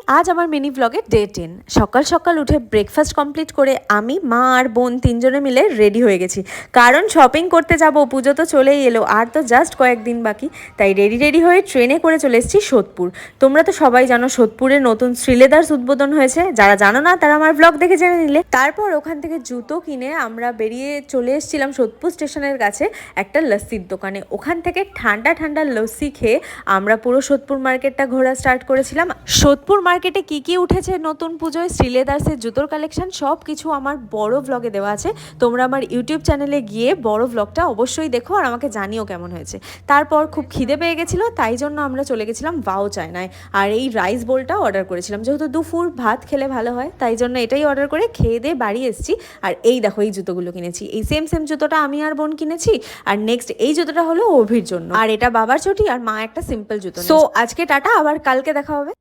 আজ আমার মিনি ব্লগের ডে 10। সকাল সকাল উঠে ব্রেকফাস্ট কমপ্লিট করে আমি, মা আর বোন তিনজনে মিলে রেডি হয়ে গেছি, কারণ শপিং করতে যাব। পুজো তো চলেই এলো, আর তো জাস্ট কয়েকদিন বাকি। তাই রেডি হয়ে ট্রেনে করে চলে এসেছি সোদপুর। তোমরা তো সবাই জানো সোদপুরে নতুন শ্রীলেদার্স উদ্বোধন হয়েছে, যারা জানো না তারা আমার ব্লগ দেখে জেনে নিলে। তারপর ওখান থেকে জুতো কিনে আমরা বেরিয়ে চলে এসেছিলাম সোদপুর স্টেশনের কাছে একটা লস্যির দোকানে। ওখান থেকে ঠান্ডা ঠান্ডা লস্যি খেয়ে আমরা পুরো সোদপুর মার্কেটটা ঘোরা স্টার্ট করেছিলাম। সোদপুর মার্কেটে কি কি উঠেছে নতুন পুজোয়, শ্রীলেদার্সের জুতোর কালেকশন সব কিছু আমার বড় ব্লগে দেওয়া আছে। তোমরা আমার ইউটিউব চ্যানেলে গিয়ে বড় ব্লগটা অবশ্যই দেখো আর আমাকে জানিও কেমন হয়েছে। তারপর খুব খিদে পেয়ে গেছিলো, তাই জন্য আমরা চলে গেছিলাম ওয়াও চায়নায়, আর এই রাইস বোলটা অর্ডার করেছিলাম। যেহেতু দুপুর ভাত খেলে ভালো হয়, তাই জন্য এটাই অর্ডার করে খেয়ে দিয়ে বাড়ি এসেছি। আর এই দেখো এই জুতোগুলো কিনেছি, এই সেম জুতোটা আমি আর বোন কিনেছি। আর নেক্সট এই জুতোটা হলো অভির জন্য, আর এটা বাবার চটি, আর মা একটা সিম্পল জুতো। সো আজকে টাটা, আবার কালকে দেখা হবে।